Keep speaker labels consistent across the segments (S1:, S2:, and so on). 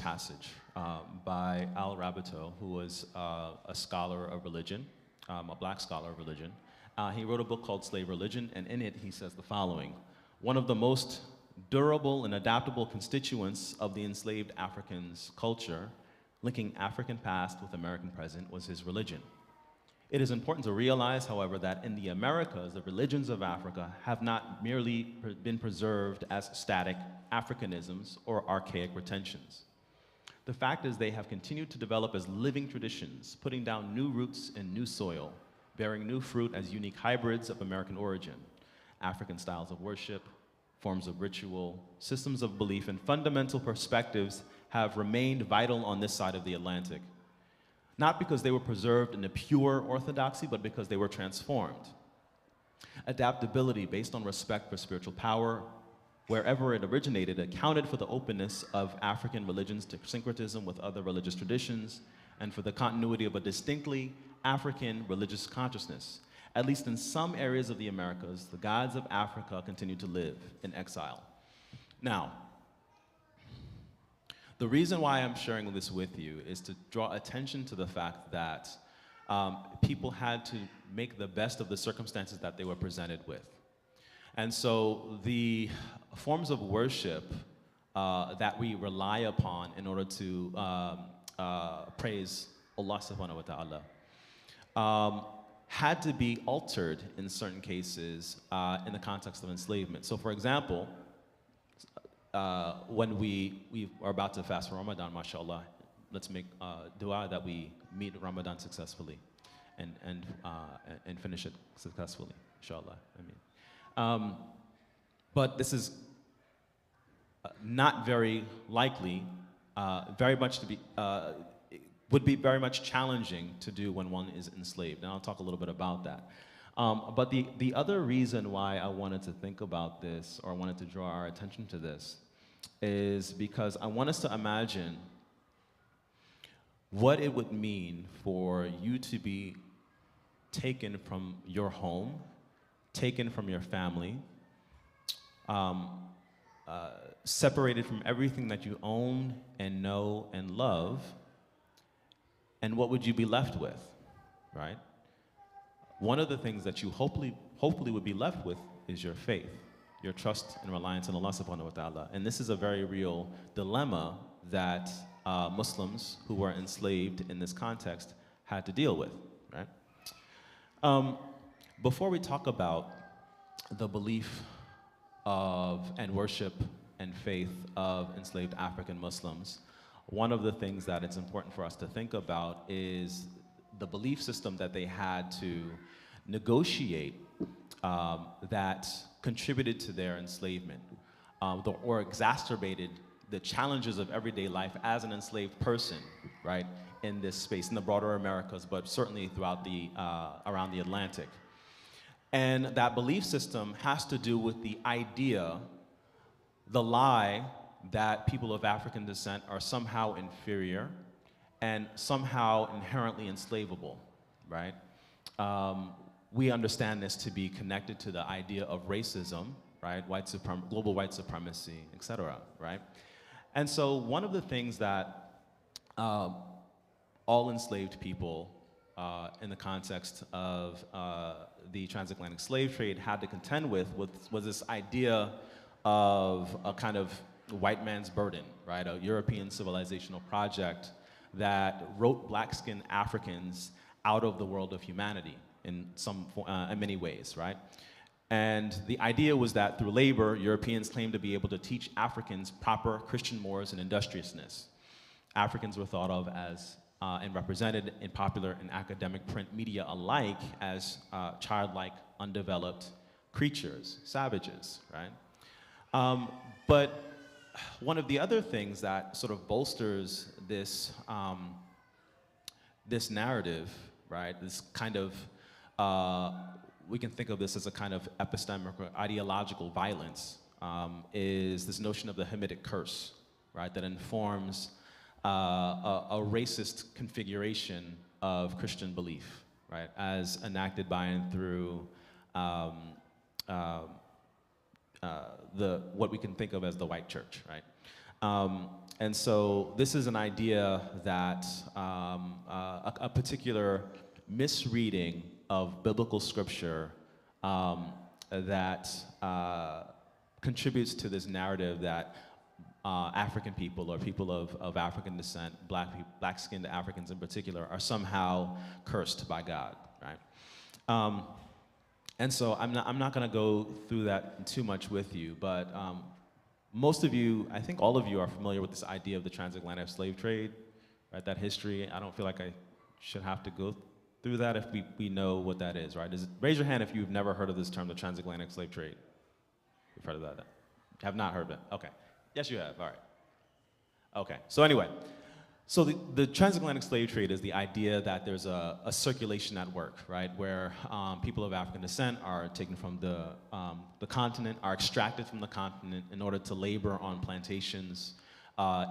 S1: passage by Al Rabito, who was a scholar of religion, a black scholar of religion. He wrote a book called Slave Religion, and in it he says the following: one of the most durable and adaptable constituents of the enslaved African's culture, linking African past with American present, was his religion. It is important to realize, however, that in the Americas, the religions of Africa have not merely been preserved as static Africanisms or archaic retentions. The fact is they have continued to develop as living traditions, putting down new roots in new soil, bearing new fruit as unique hybrids of American origin. African styles of worship, forms of ritual, systems of belief, and fundamental perspectives have remained vital on this side of the Atlantic. Not because they were preserved in a pure orthodoxy, but because they were transformed. Adaptability based on respect for spiritual power, wherever it originated, accounted for the openness of African religions to syncretism with other religious traditions, and for the continuity of a distinctly African religious consciousness. At least in some areas of the Americas, the gods of Africa continue to live in exile. Now, the reason why I'm sharing this with you is to draw attention to the fact that people had to make the best of the circumstances that they were presented with. And so the forms of worship that we rely upon in order to praise Allah subhanahu wa ta'ala had to be altered in certain cases in the context of enslavement. So for example, when we are about to fast for Ramadan, mashallah, let's make dua that we meet Ramadan successfully and finish it successfully, inshallah. But this is not very likely, very much to be, would be very much challenging to do when one is enslaved, and I'll talk a little bit about that. But the other reason why I wanted to think about this, or I wanted to draw our attention to this, is because I want us to imagine what it would mean for you to be taken from your home, taken from your family, separated from everything that you own and know and love, and what would you be left with, right? One of the things that you hopefully would be left with is your faith, your trust and reliance on Allah subhanahu wa ta'ala. And this is a very real dilemma that Muslims who were enslaved in this context had to deal with, right? Before we talk about the belief of and worship and faith of enslaved African Muslims, one of the things that it's important for us to think about is the belief system that they had to negotiate that contributed to their enslavement, or exacerbated the challenges of everyday life as an enslaved person, right, in this space, in the broader Americas, but certainly throughout the, around the Atlantic. And that belief system has to do with the idea, the lie, that people of African descent are somehow inferior and somehow inherently enslavable, right? We understand this to be connected to the idea of racism, right? Global white supremacy, et cetera, right? And so one of the things that all enslaved people in the context of the transatlantic slave trade had to contend with was this idea of a kind of white man's burden, right? A European civilizational project that wrote black-skinned Africans out of the world of humanity in many ways, right? And the idea was that through labor, Europeans claimed to be able to teach Africans proper Christian mores and industriousness. Africans were thought of as and represented in popular and academic print media alike as childlike, undeveloped creatures, savages, right? But one of the other things that sort of bolsters this, this narrative, right, this kind of, we can think of this as a kind of epistemic or ideological violence, is this notion of the Hamitic curse, right, that informs a racist configuration of Christian belief, right, as enacted by and through what we can think of as the white church, right? And so this is an idea that a particular misreading of biblical scripture that contributes to this narrative that African people or people of African descent, black-skinned Africans in particular, are somehow cursed by God, right? And so I'm not going to go through that too much with you, but most of you, I think all of you, are familiar with this idea of the transatlantic slave trade, right? That history. I don't feel like I should have to go through that if we know what that is, right? Raise your hand if you've never heard of this term, the transatlantic slave trade. You've heard of that? Have not heard of it? Okay. Yes, you have. All right. Okay. So anyway, so the transatlantic slave trade is the idea that there's a circulation at work, right, where people of African descent are taken from the continent, are extracted from the continent in order to labor on plantations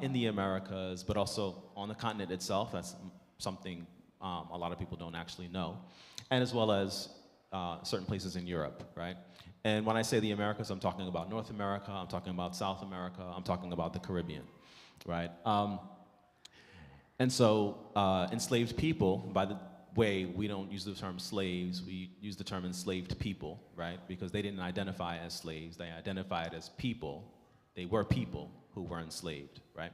S1: in the Americas, but also on the continent itself. That's something a lot of people don't actually know, and as well as certain places in Europe, right? And when I say the Americas, I'm talking about North America, I'm talking about South America, I'm talking about the Caribbean, right? And so enslaved people, by the way, we don't use the term slaves, we use the term enslaved people, right? Because they didn't identify as slaves, they identified as people. They were people who were enslaved, right?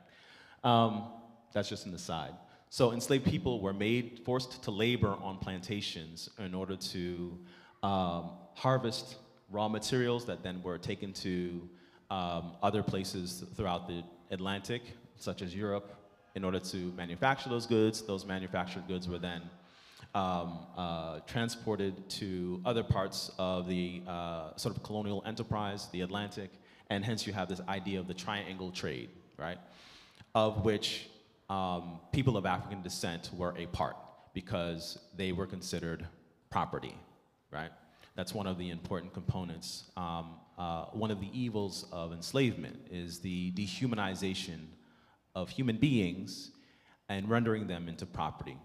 S1: That's just an aside. So enslaved people were forced to labor on plantations in order to harvest raw materials that then were taken to other places throughout the Atlantic, such as Europe, in order to manufacture those goods. Those manufactured goods were then transported to other parts of the sort of colonial enterprise, the Atlantic, and hence you have this idea of the triangle trade, right? Of which people of African descent were a part because they were considered property, right? That's one of the important components. One of the evils of enslavement is the dehumanization of human beings and rendering them into property.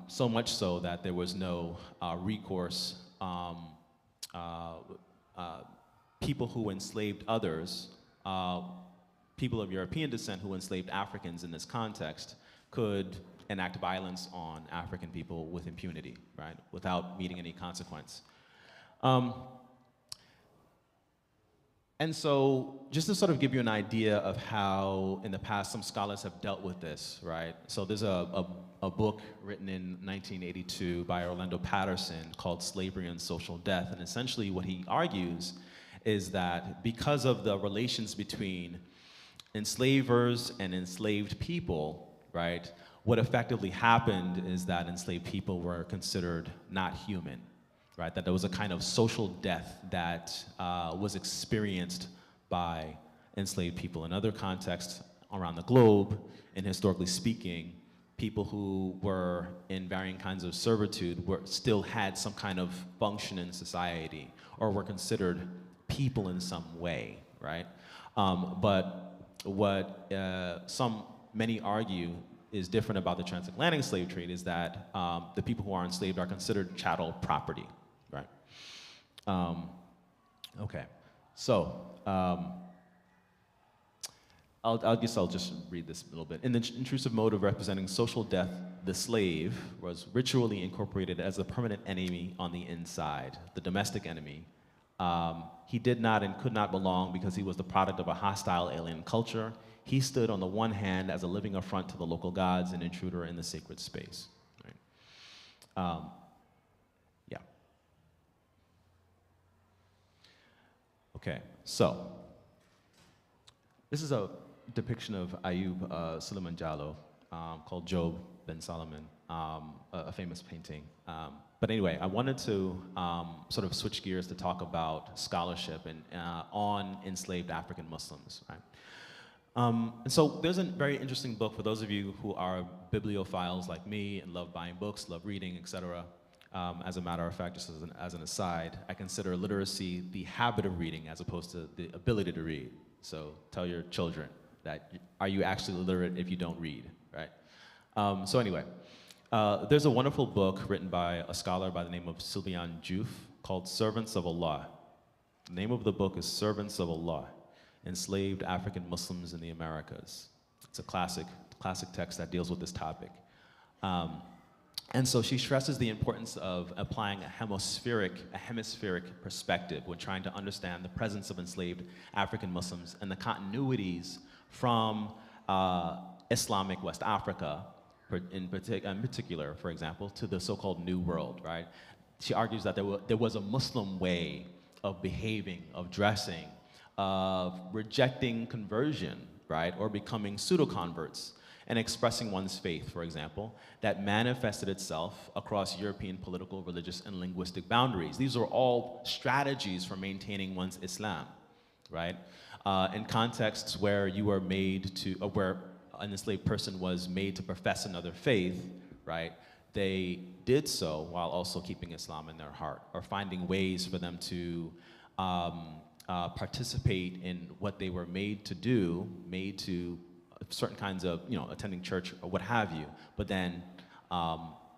S1: So much so that there was no recourse. People who enslaved others, people of European descent who enslaved Africans in this context, could enact violence on African people with impunity, right, without meeting any consequence. And so just to sort of give you an idea of how in the past some scholars have dealt with this, right? So there's a book written in 1982 by Orlando Patterson called Slavery and Social Death, and essentially what he argues is that because of the relations between enslavers and enslaved people, right, what effectively happened is that enslaved people were considered not human, right? That there was a kind of social death that was experienced by enslaved people. In other contexts around the globe, and historically speaking, people who were in varying kinds of servitude still had some kind of function in society or were considered people in some way, right? But what many argue is different about the transatlantic slave trade is that the people who are enslaved are considered chattel property, right? Okay, so I guess I'll just read this a little bit. In the intrusive mode of representing social death, the slave was ritually incorporated as a permanent enemy on the inside, the domestic enemy. He did not and could not belong because he was the product of a hostile alien culture. He stood on the one hand as a living affront to the local gods, an intruder in the sacred space. Right? Yeah. Okay, so this is a depiction of Ayub Suleiman Jallo called Job Ben Solomon, a famous painting. But anyway, I wanted to sort of switch gears to talk about scholarship and on enslaved African Muslims, right? And so there's a very interesting book for those of you who are bibliophiles like me and love buying books, love reading, etc. As a matter of fact, just as an aside, I consider literacy the habit of reading as opposed to the ability to read. So tell your children that are you actually literate if you don't read, right? So anyway, there's a wonderful book written by a scholar by the name of Sylviane Diouf called Servants of Allah. The name of the book is Servants of Allah. Enslaved African Muslims in the Americas. It's a classic text that deals with this topic. And so she stresses the importance of applying a hemispheric perspective when trying to understand the presence of enslaved African Muslims and the continuities from Islamic West Africa, in particular, for example, to the so-called New World, right? She argues that there was a Muslim way of behaving, of dressing, of rejecting conversion, right, or becoming pseudo-converts, and expressing one's faith, for example, that manifested itself across European political, religious, and linguistic boundaries. These are all strategies for maintaining one's Islam, right? In contexts where you are made to, where an enslaved person was made to profess another faith, right? They did so while also keeping Islam in their heart, or finding ways for them to participate in what they were made to do, made to certain kinds of, attending church or what have you, but then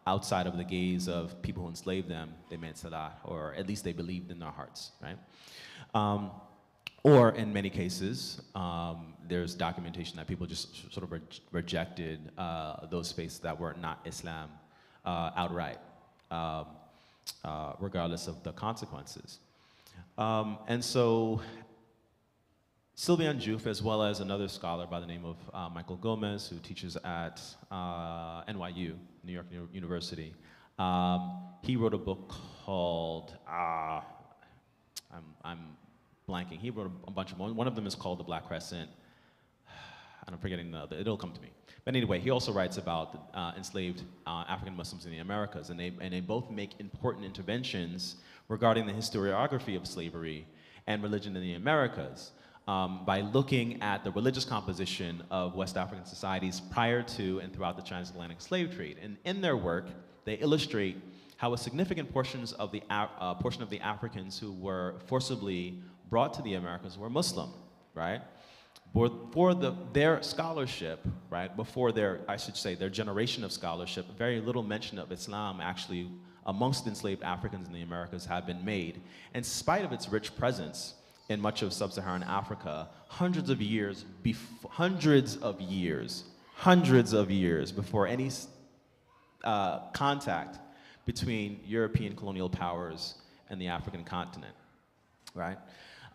S1: outside of the gaze of people who enslaved them, they made salah, or at least they believed in their hearts, right? Or in many cases, there's documentation that people just sort of rejected those faiths that were not Islam outright, regardless of the consequences. And so Sylvia and Youssef, as well as another scholar by the name of Michael Gomez, who teaches at NYU, New York University, he wrote a book called, I'm blanking. He wrote a bunch of them. One of them is called The Black Crescent. I'm forgetting it'll come to me. But anyway, he also writes about enslaved African Muslims in the Americas, and they both make important interventions regarding the historiography of slavery and religion in the Americas, by looking at the religious composition of West African societies prior to and throughout the transatlantic slave trade. And in their work, they illustrate how a significant portion of the Africans who were forcibly brought to the Americas were Muslim, right? For their scholarship, right, before their generation of scholarship, very little mention of Islam actually amongst enslaved Africans in the Americas had been made. In spite of its rich presence in much of sub-Saharan Africa, hundreds of years before any contact between European colonial powers and the African continent, right?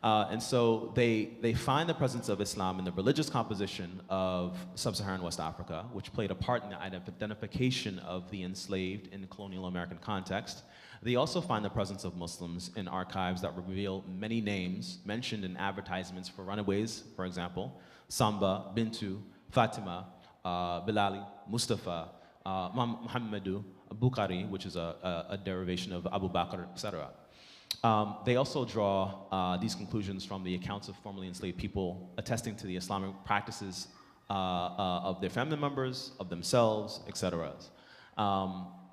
S1: And so they find the presence of Islam in the religious composition of sub-Saharan West Africa, which played a part in the identification of the enslaved in the colonial American context. They also find the presence of Muslims in archives that reveal many names mentioned in advertisements for runaways, for example, Samba, Bintu, Fatima, Bilali, Mustafa, Muhammadu, Bukhari, which is a derivation of Abu Bakr, etc. They also draw these conclusions from the accounts of formerly enslaved people attesting to the Islamic practices of their family members, of themselves, etc.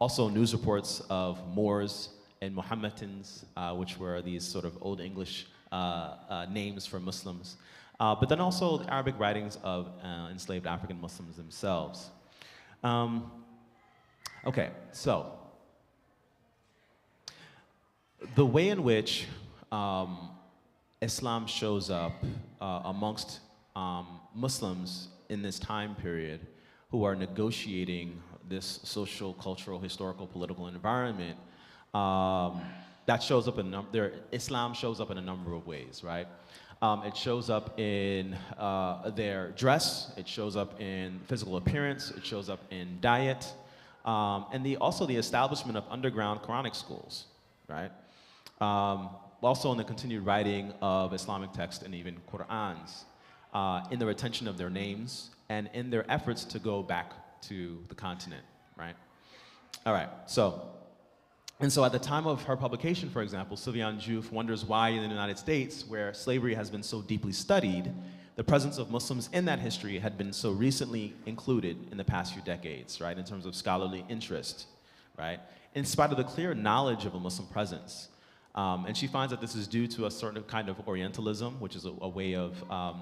S1: Also news reports of Moors and Mohammedans, which were these sort of Old English names for Muslims, but then also the Arabic writings of enslaved African Muslims themselves. Okay, so the way in which Islam shows up amongst Muslims in this time period who are negotiating this social, cultural, historical, political environment, that shows up in Islam shows up in a number of ways, right? It shows up in their dress, it shows up in physical appearance, it shows up in diet, and also the establishment of underground Quranic schools, right? Also in the continued writing of Islamic texts and even Qur'ans, in the retention of their names and in their efforts to go back to the continent, right? All right, so at the time of her publication, for example, Sylvia and Youssef wonders why in the United States, where slavery has been so deeply studied, the presence of Muslims in that history had been so recently included in the past few decades, right, in terms of scholarly interest, right, in spite of the clear knowledge of a Muslim presence. And she finds that this is due to a certain kind of Orientalism, which is a way of a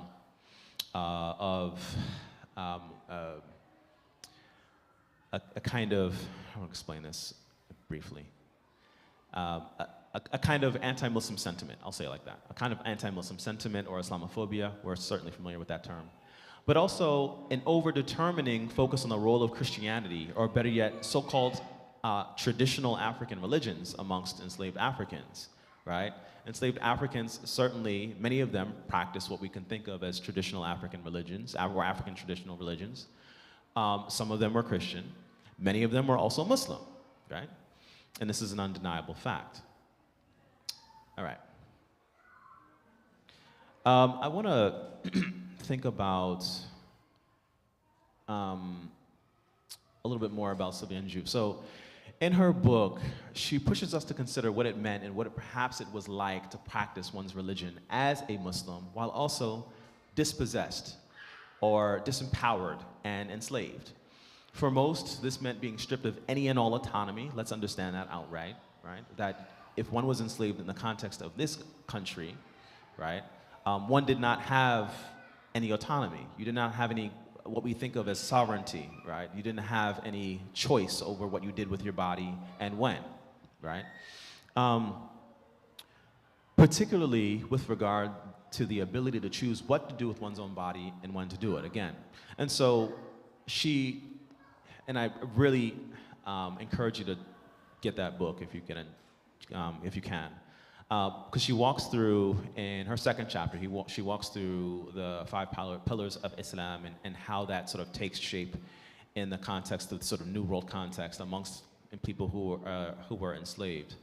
S1: kind of, I want to explain this briefly, a a kind of anti-Muslim sentiment, I'll say it like that. A kind of anti-Muslim sentiment or Islamophobia, we're certainly familiar with that term. But also an over-determining focus on the role of Christianity, or better yet, so-called traditional African religions amongst enslaved Africans, right? Enslaved Africans, certainly, many of them practice what we can think of as traditional African religions, or African traditional religions. Some of them were Christian. Many of them were also Muslim, right? And this is an undeniable fact. All right. I want to think about a little bit more about Sylvia Njouf. So in her book, she pushes us to consider what it meant and what perhaps it was like to practice one's religion as a Muslim while also dispossessed or disempowered and enslaved. For most, this meant being stripped of any and all autonomy. Let's understand that outright, right? That if one was enslaved in the context of this country, right, one did not have any autonomy. You did not have any, what we think of as sovereignty, right? You didn't have any choice over what you did with your body and when, right? Particularly with regard to the ability to choose what to do with one's own body and when to do it, again. And so she, and I really encourage you to get that book if you can, because she walks through, in her second chapter, she walks through the 5 pillars of Islam and how that sort of takes shape in the context of the sort of New World context amongst people who were enslaved.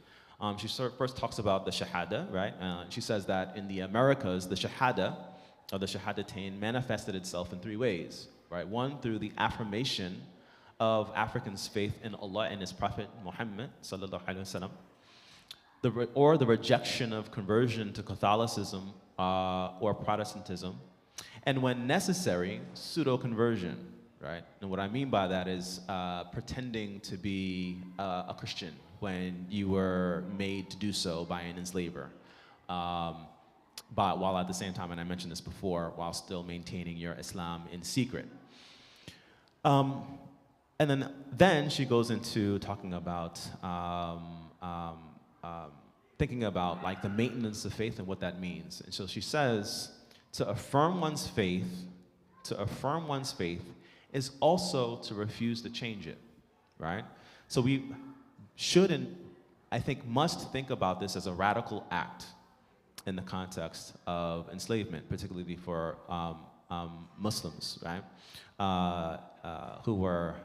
S1: She first talks about the Shahada, right? She says that in the Americas, the Shahada, or the Shahadatain, manifested itself in 3 ways, right? One, through the affirmation of Africans' faith in Allah and His Prophet Muhammad, sallallahu alaihi wasallam, or the rejection of conversion to Catholicism or Protestantism, and when necessary, pseudo-conversion, right? And what I mean by that is pretending to be a Christian when you were made to do so by an enslaver, but while at the same time, and I mentioned this before, while still maintaining your Islam in secret. And then she goes into talking about thinking about like the maintenance of faith and what that means. And so she says, to affirm one's faith is also to refuse to change it, right? So we should, and I think must think about this as a radical act in the context of enslavement, particularly for Muslims, right? Who were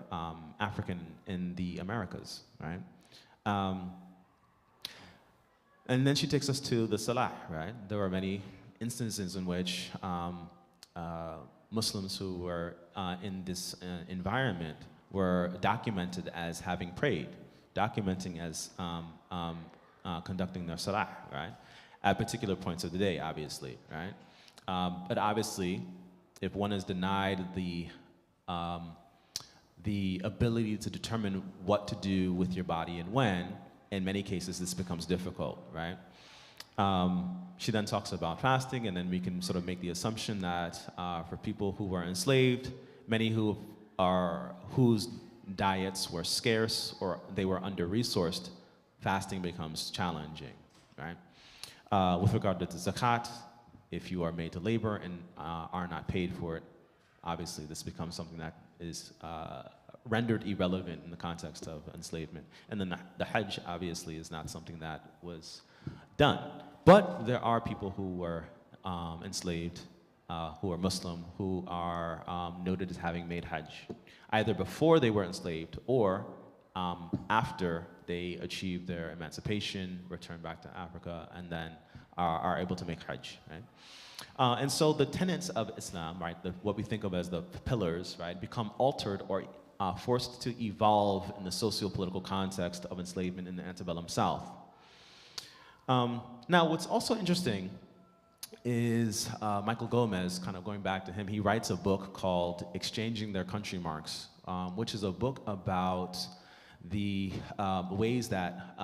S1: African in the Americas, right? And then she takes us to the Salah, right? There were many instances in which Muslims who were in this environment were documented as having prayed, documenting as conducting their Salah, right? At particular points of the day, obviously, right? But obviously, if one is denied the ability to determine what to do with your body and when, in many cases, this becomes difficult, right? She then talks about fasting, and then we can sort of make the assumption that for people who were enslaved, many whose diets were scarce or they were under-resourced, fasting becomes challenging, right? With regard to the zakat, if you are made to labor and are not paid for it, obviously this becomes something that is rendered irrelevant in the context of enslavement. And then the Hajj, obviously, is not something that was done. But there are people who were enslaved, who are Muslim, who are noted as having made Hajj, either before they were enslaved or after they achieved their emancipation, returned back to Africa, and then are able to make Hajj, right? And so the tenets of Islam, right, what we think of as the pillars, right, become altered or forced to evolve in the socio-political context of enslavement in the antebellum South. Now, what's also interesting is Michael Gomez, kind of going back to him, he writes a book called Exchanging Their Country Marks, which is a book about the ways that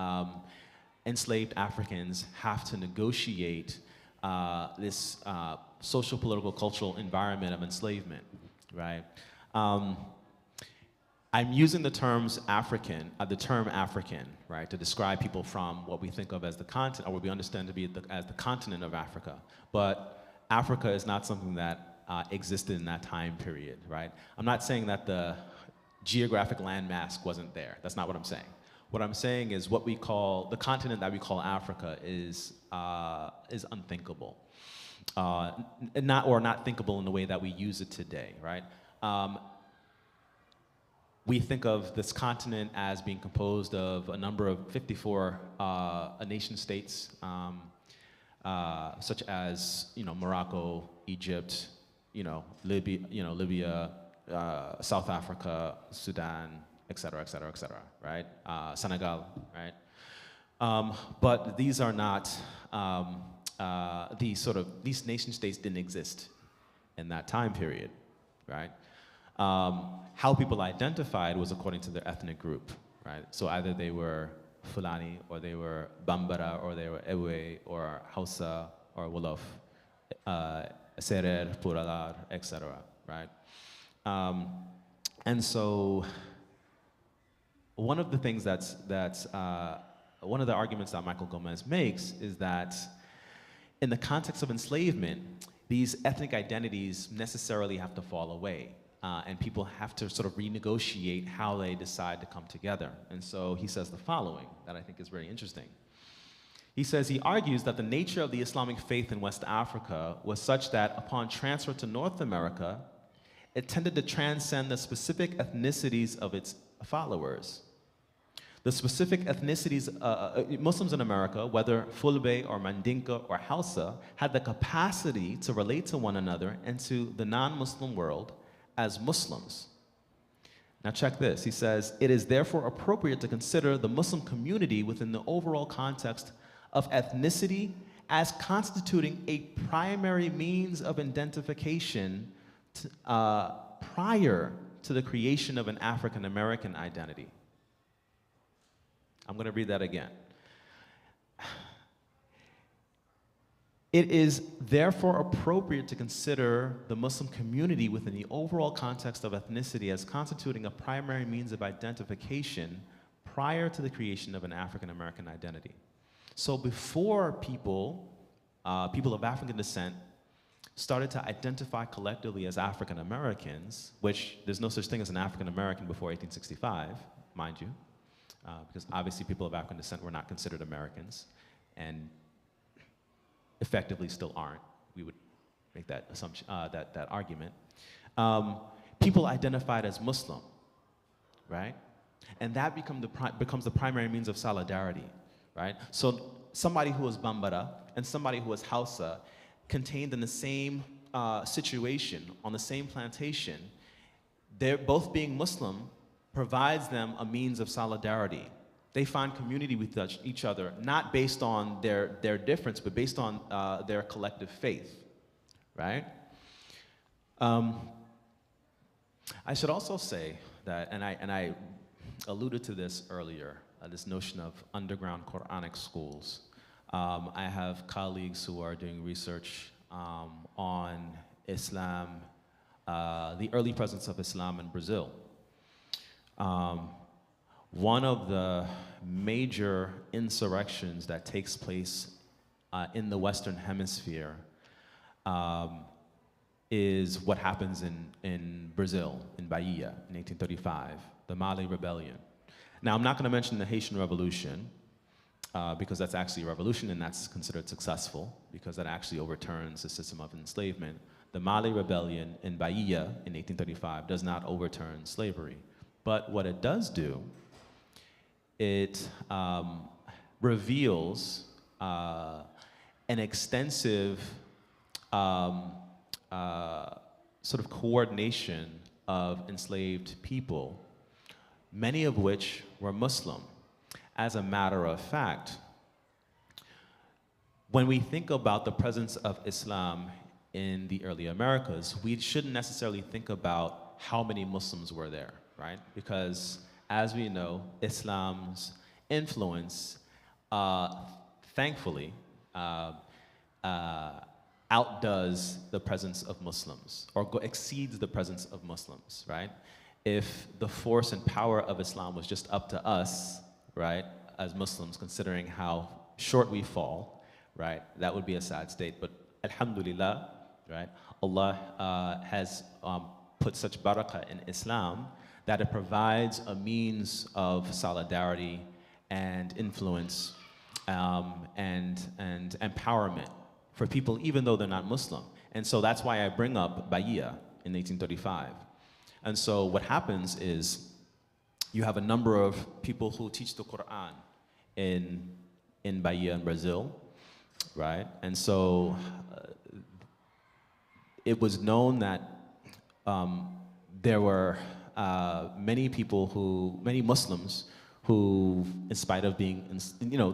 S1: enslaved Africans have to negotiate this social, political, cultural environment of enslavement, right? I'm using the term African, right, to describe people from what we think of as the continent, or what we understand to be as the continent of Africa. But Africa is not something that existed in that time period, right? I'm not saying that the geographic landmass wasn't there. That's not what I'm saying. What I'm saying is what we call, the continent that we call Africa is unthinkable. Not thinkable in the way that we use it today, right? We think of this continent as being composed of a number of 54 nation states, such as Morocco, Egypt, Libya, South Africa, Sudan, et cetera, et cetera, et cetera, right? Senegal, right? But these are not these nation states didn't exist in that time period, right? How people identified was according to their ethnic group, right? So either they were Fulani, or they were Bambara, or they were Ewe, or Hausa, or Wolof, Serer, Puralar, etc., right? And so one of the things one of the arguments that Michael Gomez makes is that in the context of enslavement, these ethnic identities necessarily have to fall away. And people have to sort of renegotiate how they decide to come together. And so he says the following, that I think is very interesting. He says, he argues that the nature of the Islamic faith in West Africa was such that upon transfer to North America, it tended to transcend the specific ethnicities of its followers. The specific ethnicities, Muslims in America, whether Fulbe or Mandinka or Hausa, had the capacity to relate to one another and to the non-Muslim world as Muslims. Now check this, he says, it is therefore appropriate to consider the Muslim community within the overall context of ethnicity as constituting a primary means of identification prior to the creation of an African American identity. I'm going to read that again. It is therefore appropriate to consider the Muslim community within the overall context of ethnicity as constituting a primary means of identification prior to the creation of an African American identity. So before people of African descent started to identify collectively as African Americans, which there's no such thing as an African American before 1865, mind you, because obviously people of African descent were not considered Americans, and effectively still aren't. We would make that assumption, that argument. People identified as Muslim, right? And that becomes the primary means of solidarity, right? So somebody who was Bambara and somebody who was Hausa contained in the same situation, on the same plantation, they're both being Muslim provides them a means of solidarity. They find community with each other, not based on their difference, but based on their collective faith, right? I should also say that, and I alluded to this earlier, this notion of underground Quranic schools. I have colleagues who are doing research on Islam, the early presence of Islam in Brazil. One of the major insurrections that takes place in the Western Hemisphere is what happens in Brazil, in Bahia, in 1835, the Mali Rebellion. Now, I'm not going to mention the Haitian Revolution, because that's actually a revolution and that's considered successful, because that actually overturns the system of enslavement. The Mali Rebellion in Bahia in 1835 does not overturn slavery. But what it does do, it reveals an extensive sort of coordination of enslaved people, many of which were Muslim. As a matter of fact, when we think about the presence of Islam in the early Americas, we shouldn't necessarily think about how many Muslims were there, right? Because as we know, Islam's influence, thankfully, outdoes the presence of Muslims, or exceeds the presence of Muslims, right? if the force and power of Islam was just up to us, right, as Muslims, considering how short we fall, right, that would be a sad state. But alhamdulillah, right, Allah has put such barakah in Islam that it provides a means of solidarity and influence and empowerment for people, even though they're not Muslim. And so that's why I bring up Bahia in 1835. And so what happens is you have a number of people who teach the Quran in Bahia in Brazil, right? And so it was known that there were many Muslims who, in spite of being,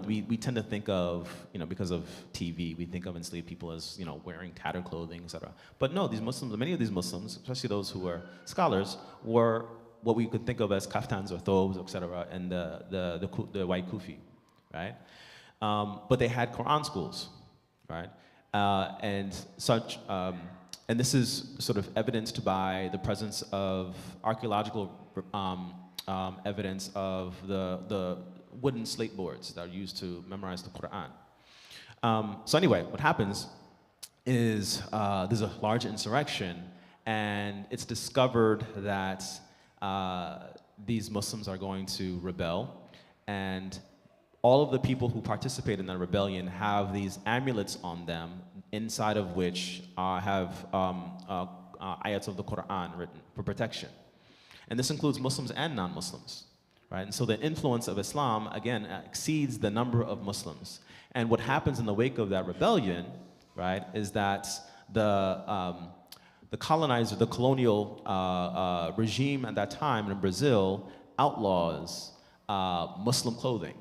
S1: we tend to think of, because of TV, we think of enslaved people as, wearing tattered clothing, etc. But no, many of these Muslims, especially those who were scholars, were what we could think of as kaftans or thobes, etc., and the white kufi, right? But they had Quran schools, right? And this is sort of evidenced by the presence of archaeological evidence of the wooden slate boards that are used to memorize the Quran. So anyway, what happens is there's a large insurrection, and it's discovered that these Muslims are going to rebel, and all of the people who participate in that rebellion have these amulets on them, inside of which have ayats of the Quran written for protection. And this includes Muslims and non-Muslims, right? And so the influence of Islam, again, exceeds the number of Muslims. And what happens in the wake of that rebellion, right, is that the colonizer, the colonial regime at that time in Brazil outlaws Muslim clothing.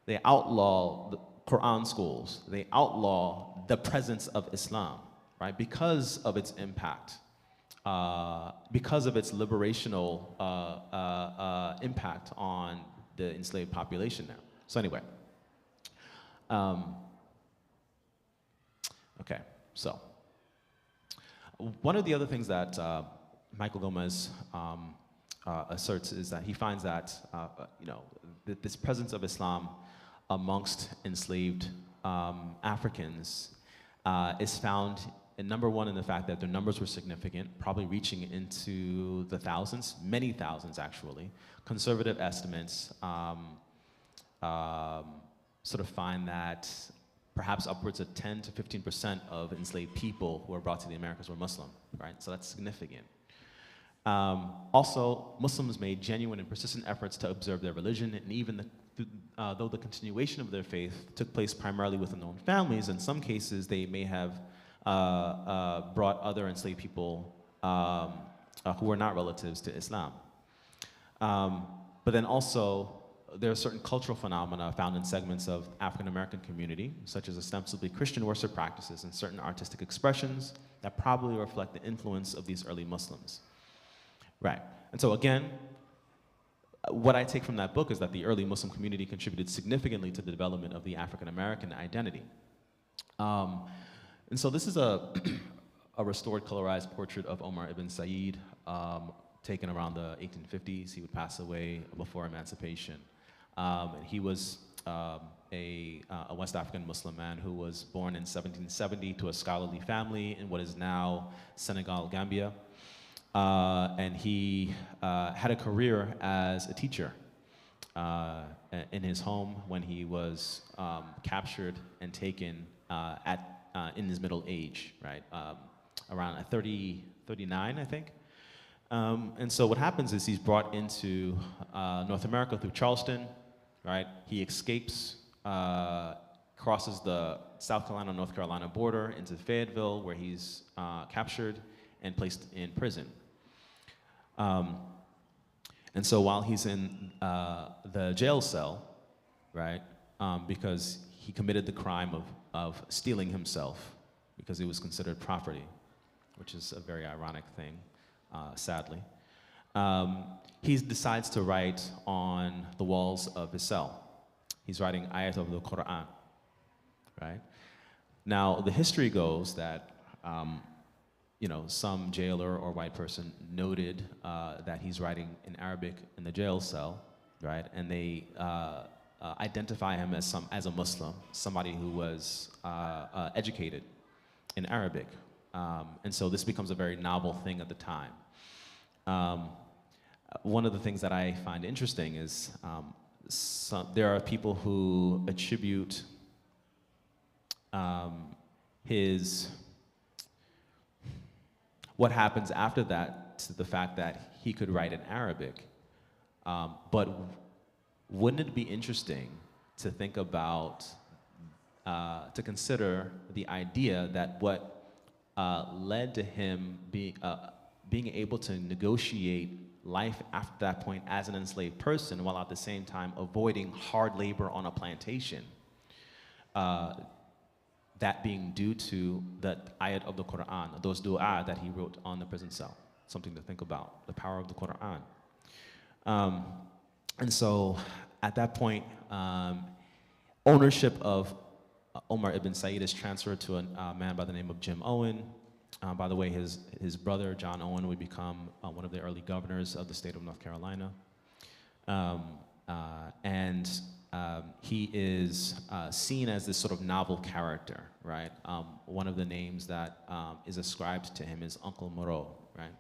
S1: They outlaw the Quran schools. They outlaw the presence of Islam, right, because of its impact. Because of its liberational impact on the enslaved population now. So anyway, okay, so one of the other things that Michael Gomez asserts is that he finds that this presence of Islam amongst enslaved Africans is found, and number one, in the fact that their numbers were significant, probably reaching into the thousands, many thousands actually. Conservative estimates sort of find that perhaps upwards of 10 to 15% of enslaved people who were brought to the Americas were Muslim, right? So that's significant. Also, Muslims made genuine and persistent efforts to observe their religion, and even though the continuation of their faith took place primarily within their own families, in some cases they may have brought other enslaved people who were not relatives to Islam. But then also, there are certain cultural phenomena found in segments of African American community, such as ostensibly Christian worship practices and certain artistic expressions that probably reflect the influence of these early Muslims. Right, and so again, what I take from that book is that the early Muslim community contributed significantly to the development of the African American identity. And so this is a restored colorized portrait of Omar IBN Saeed, taken around the 1850s. He would pass away before emancipation. And he was a West African Muslim man who was born in 1770 to a scholarly family in what is now Senegal, Gambia. And he had a career as a teacher in his home when he was captured and taken in his middle age, right? Around 39, I think. And so what happens is he's brought into North America through Charleston, right? He escapes, crosses the South Carolina-North Carolina border into Fayetteville, where he's captured and placed in prison. And so while he's in the jail cell, right, because he committed the crime of stealing himself, because it was considered property, which is a very ironic thing, sadly. He decides to write on the walls of his cell. He's writing ayat of the Quran, right? Now, the history goes that, some jailer or white person noted that he's writing in Arabic in the jail cell, right? And they identify him as a Muslim, somebody who was educated in Arabic. And so this becomes a very novel thing at the time. One of the things that I find interesting is there are people who attribute what happens after that to the fact that he could write in Arabic. But wouldn't it be interesting to think about, to consider the idea that what led to him being able to negotiate life after that point as an enslaved person, while at the same time avoiding hard labor on a plantation, that being due to the ayat of the Quran, those dua that he wrote on the prison cell. Something to think about, the power of the Quran. And so at that point, ownership of Omar IBN Saeed is transferred to a man by the name of Jim Owen. By the way, his brother, John Owen, would become one of the early governors of the state of North Carolina. He is seen as this sort of novel character, right? One of the names that is ascribed to him is Uncle Moreau, right?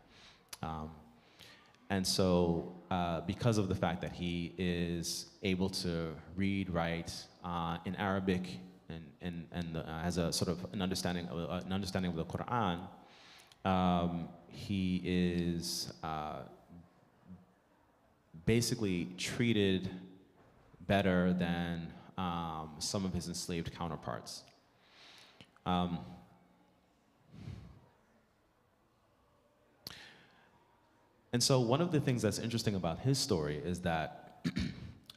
S1: And so because of the fact that he is able to read, write in Arabic, and has a sort of an understanding of the Quran, he is basically treated better than some of his enslaved counterparts. And so one of the things that's interesting about his story is that,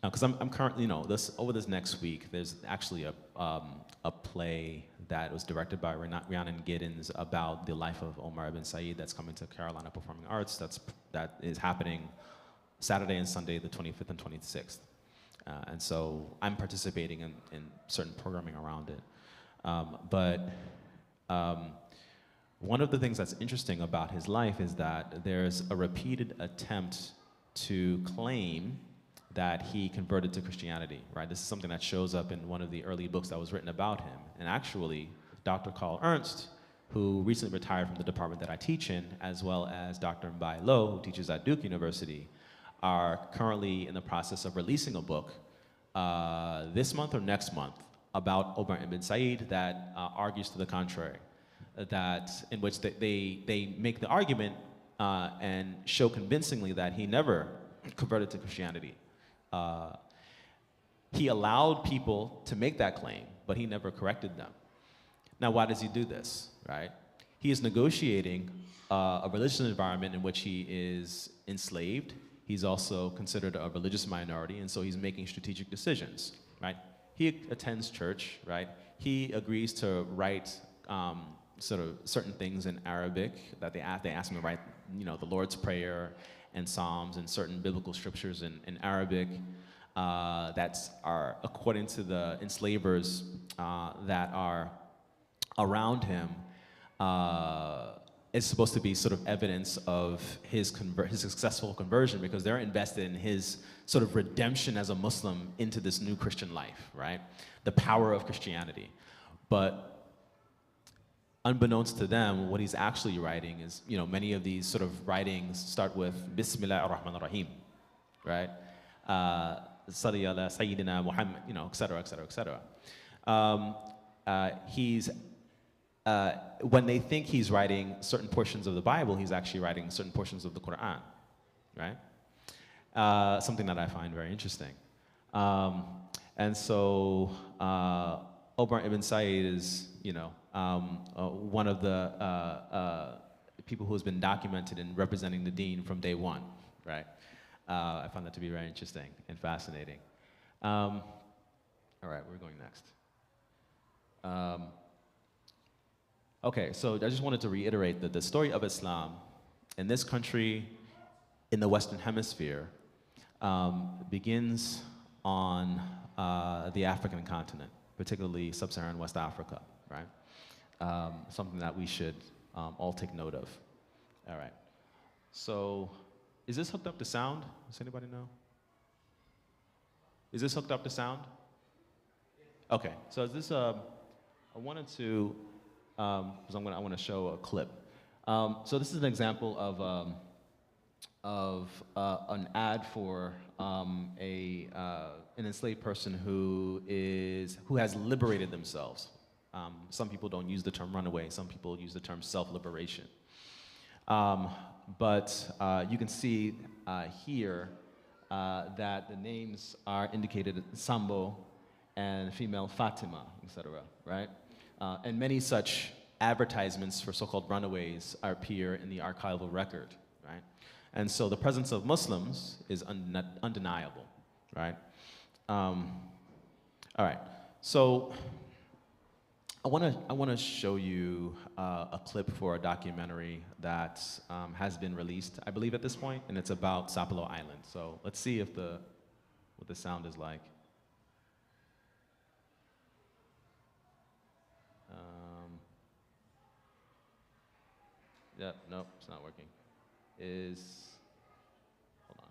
S1: because I'm currently, over this next week, there's actually a play that was directed by Rhiannon Giddens about the life of Omar IBN Saeed that's coming to Carolina Performing Arts. That is happening Saturday and Sunday, the 25th and 26th. And so I'm participating in certain programming around it. One of the things that's interesting about his life is that there's a repeated attempt to claim that he converted to Christianity, right? This is something that shows up in one of the early books that was written about him. And actually, Dr. Carl Ernst, who recently retired from the department that I teach in, as well as Dr. Mbai Lo, who teaches at Duke University, are currently in the process of releasing a book this month or next month about Omar IBN Saeed that argues to the contrary, in which they make the argument and show convincingly that he never converted to Christianity. He allowed people to make that claim, but he never corrected them. Now, why does he do this, right? He is negotiating a religious environment in which he is enslaved. He's also considered a religious minority, and so he's making strategic decisions, right? He attends church, right? He agrees to write sort of certain things in Arabic that they ask him to write, the Lord's Prayer and Psalms and certain biblical scriptures in Arabic that are, according to the enslavers that are around him, is supposed to be sort of evidence of his successful conversion, because they're invested in his sort of redemption as a Muslim into this new Christian life, right? The power of Christianity. But unbeknownst to them, what he's actually writing is, many of these sort of writings start with Bismillah ar-Rahman ar-Rahim, right? Salli ala Sayyidina Muhammad, et cetera, et cetera, et cetera. When they think he's writing certain portions of the Bible, he's actually writing certain portions of the Quran, right? Something that I find very interesting. And so Omar IBN Saeed is, one of the people who has been documented in representing the deen from day one, right? I found that to be very interesting and fascinating. All right, we're going next. Okay, so I just wanted to reiterate that the story of Islam in this country, in the Western Hemisphere, begins on the African continent, particularly sub-Saharan West Africa, right? Something that we should all take note of. All right. So, is this hooked up to sound? Does anybody know? Is this hooked up to sound? Okay. So is this I wanted to because I want to show a clip. So this is an example of an ad for an enslaved person who has liberated themselves. Some people don't use the term runaway. Some people use the term self-liberation. But you can see here that the names are indicated: Sambo and female Fatima, etc. Right? And many such advertisements for so-called runaways appear in the archival record, right? And so the presence of Muslims is undeniable, right? All right, so I want to show you a clip for a documentary that has been released, I believe, at this point, and it's about Sapelo Island. So let's see if what the sound is like. Yep, nope, it's not working. Hold on.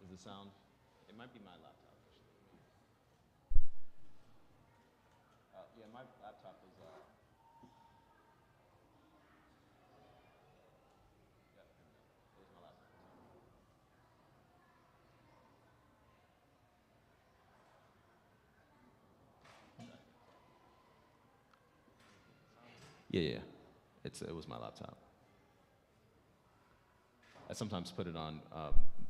S1: Is the sound? It might be my laptop. Yeah, my laptop is. Yeah, there's my laptop. Yeah. It was my laptop. I sometimes put it on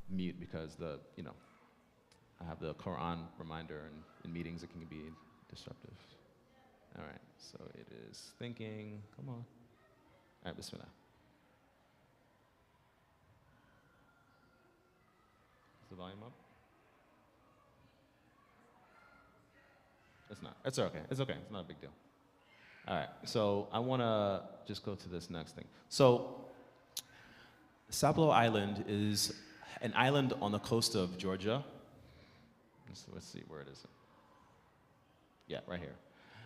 S1: mute because I have the Quran reminder, and in meetings it can be disruptive. All right, so it is thinking. Come on. All right, bismillah. Is the volume up? It's not. It's okay. It's okay. It's not a big deal. All right, so I want to just go to this next thing. So, Sapelo Island is an island on the coast of Georgia. Let's see, where it is. Yeah, right here.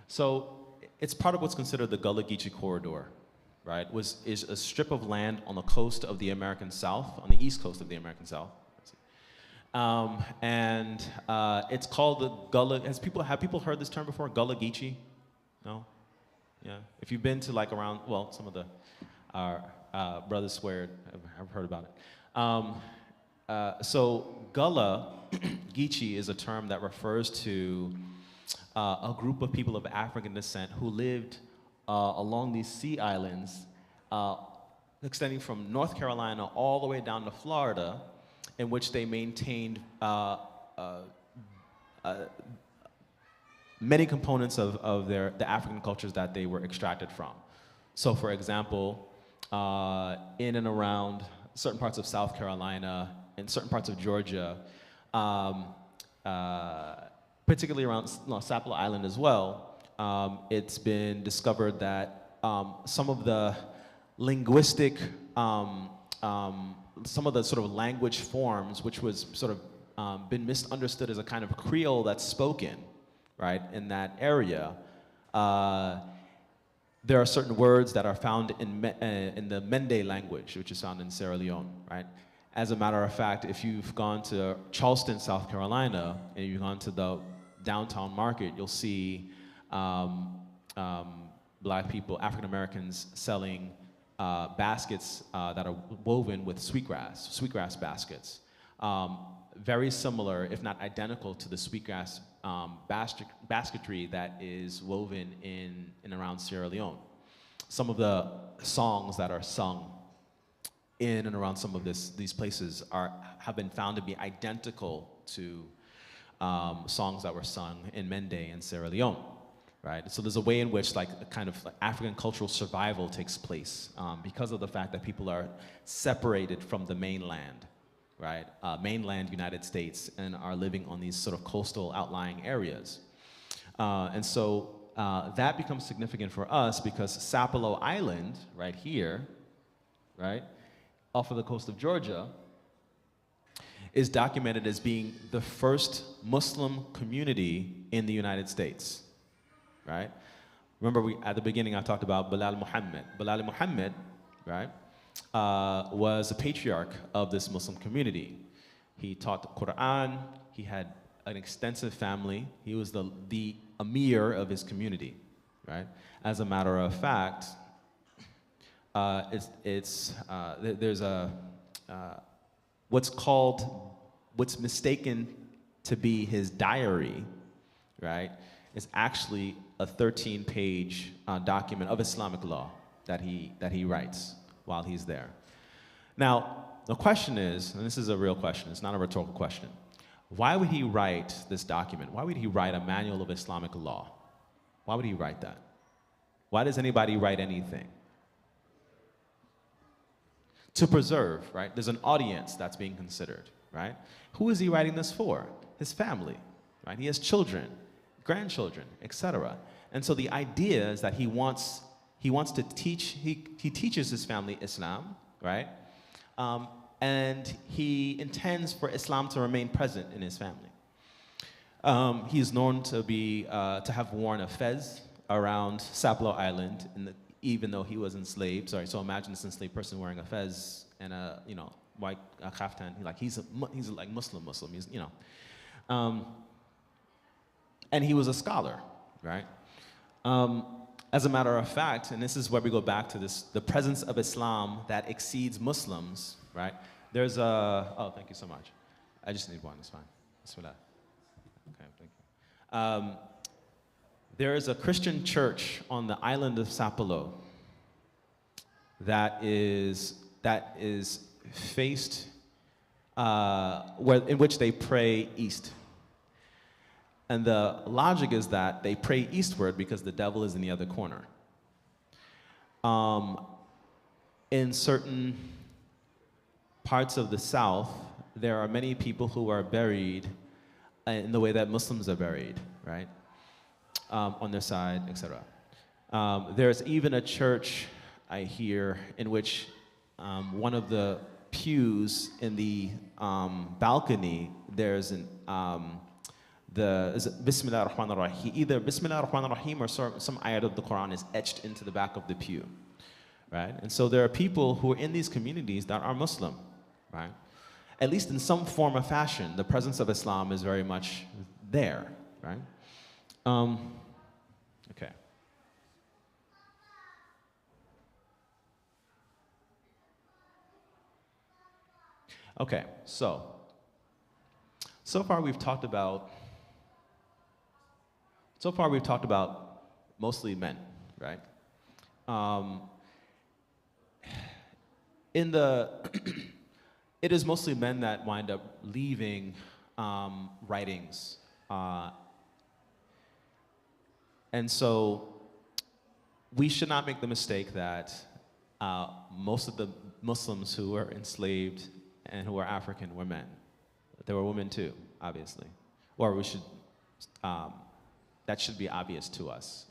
S1: So, it's part of what's considered the Gullah Geechee corridor, right? Is a strip of land on the coast of the American South, on the east coast of the American South. It's called the Gullah. Have people heard this term before? Gullah Geechee? No? Yeah, if you've been to around, well, some of our brothers swear have heard about it. So Gullah Geechee is a term that refers to a group of people of African descent who lived along these sea islands, extending from North Carolina all the way down to Florida, in which they maintained many components of the African cultures that they were extracted from. So, for example, in and around certain parts of South Carolina and certain parts of Georgia, particularly around Sapelo Island as well, it's been discovered that some of the linguistic, some of the sort of language forms, which was sort of been misunderstood as a kind of Creole that's spoken, right, in that area, there are certain words that are found in the Mende language, which is found in Sierra Leone, right? As a matter of fact, if you've gone to Charleston, South Carolina, and you've gone to the downtown market, you'll see black people, African Americans, selling baskets that are woven with sweetgrass baskets. Very similar, if not identical, to the sweetgrass basketry that is woven in and around Sierra Leone. Some of the songs that are sung in and around some of these places have been found to be identical to songs that were sung in Mende and Sierra Leone, right? So there's a way in which a kind of African cultural survival takes place because of the fact that people are separated from the mainland, right? Mainland United States, and are living on these sort of coastal outlying areas. And so that becomes significant for us because Sapelo Island, right here, right, off of the coast of Georgia, is documented as being the first Muslim community in the United States, right? Remember, at the beginning, I talked about Bilal Muhammad. Bilal Muhammad, right, was a patriarch of this Muslim community. He taught the Quran. He had an extensive family. He was the emir of his community, right? As a matter of fact, there's what's mistaken to be his diary, right, is actually a 13-page document of Islamic law that he writes while he's there. Now, the question is, and this is a real question, it's not a rhetorical question, why would he write this document? Why would he write a manual of Islamic law? Why would he write that? Why does anybody write anything? To preserve, right? There's an audience that's being considered, right? Who is he writing this for? His family, right? He has children, grandchildren, etc. And so the idea is that he wants to teach, he teaches his family Islam, right? And he intends for Islam to remain present in his family. He is known to have worn a fez around Sapelo Island, even though he was enslaved. Sorry, so imagine this enslaved person wearing a fez and a white kaftan. He's like Muslim. He's and he was a scholar, right? As a matter of fact, and this is where we go back to this, the presence of Islam that exceeds Muslims, right? There's oh, thank you so much. I just need one, it's fine. Bismillah. Okay, thank you. There is a Christian church on the island of Sapelo that is faced, in which they pray east. And the logic is that they pray eastward because the devil is in the other corner. In certain parts of the South, there are many people who are buried in the way that Muslims are buried, right? On their side, etc. There's even a church, I hear, in which one of the pews in the balcony, there's an is it Bismillah ar-Rahman ar-Rahim? Either Bismillah ar-Rahman ar-Rahim or some ayat of the Quran is etched into the back of the pew, right? And so there are people who are in these communities that are Muslim, right? At least in some form or fashion, the presence of Islam is very much there, right? Okay. Okay, so far we've talked about mostly men, right? It is mostly men that wind up leaving writings. And so we should not make the mistake that most of the Muslims who were enslaved and who were African were men. There were women too, obviously. Or we should, that should be obvious to us.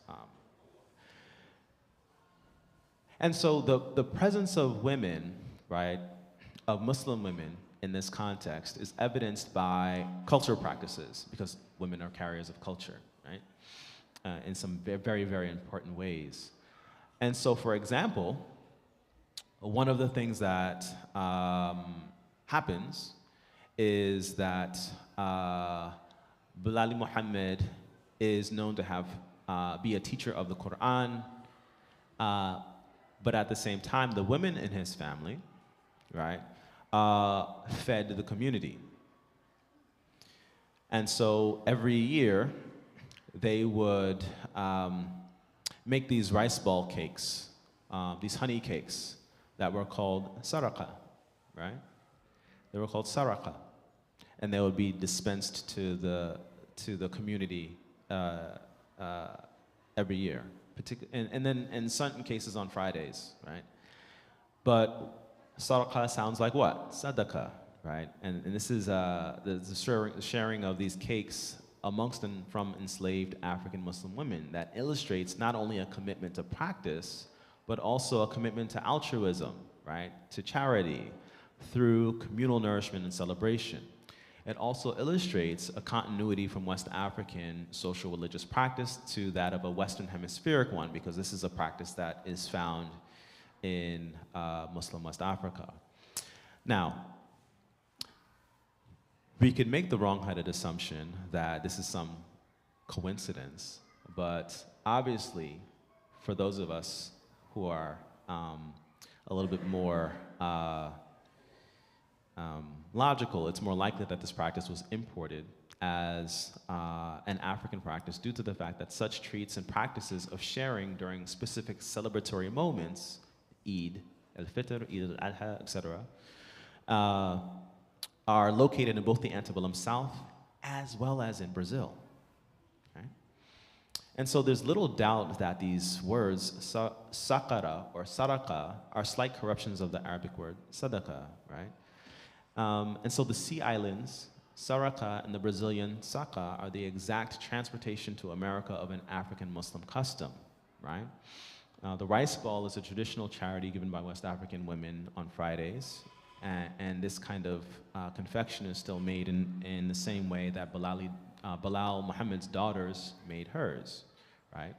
S1: And so the presence of women, right, of Muslim women in this context is evidenced by cultural practices, because women are carriers of culture, right, in some very, very important ways. And so, for example, one of the things that happens is that Bilal Muhammad is known to have be a teacher of the Quran, but at the same time, the women in his family, right, fed the community. And so every year, they would make these rice ball cakes, these honey cakes that were called saraka, right? They were called saraka, and they would be dispensed to the community every year, and then in certain cases on Fridays, right? But saraka sounds like what? Sadaqah, right? And this is the sharing of these cakes amongst and from enslaved African Muslim women that illustrates not only a commitment to practice, but also a commitment to altruism, right? To charity, through communal nourishment and celebration. it also illustrates a continuity from West African social religious practice to that of a Western hemispheric one, because this is a practice that is found in Muslim West Africa. Now, we could make the wrong-headed assumption that this is some coincidence, but obviously, for those of us who are a little bit more logical, it's more likely that this practice was imported as an African practice due to the fact that such treats and practices of sharing during specific celebratory moments, Eid al-Fitr, Eid al-Adha, etc., are located in both the antebellum South as well as in Brazil. Okay? And so there's little doubt that these words, sakara or saraka, are slight corruptions of the Arabic word sadaqa, right? And so the sea islands, Saraka and the Brazilian Saka, are the exact transportation to America of an African Muslim custom, right? The rice ball is a traditional charity given by West African women on Fridays, and this kind of confection is still made in the same way that Bilal Muhammad's daughters made hers, right?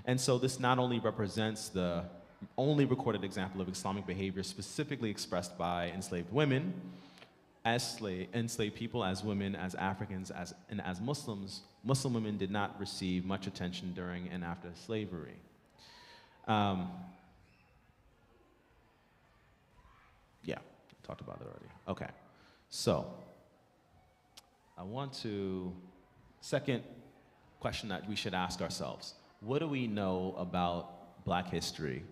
S1: And so this not only represents the only recorded example of Islamic behavior specifically expressed by enslaved women, as enslaved people, as women, as Africans, and as Muslims, Muslim women did not receive much attention during and after slavery. Yeah, talked about it already. Okay, so I want to, second question that we should ask ourselves, what do we know about Black history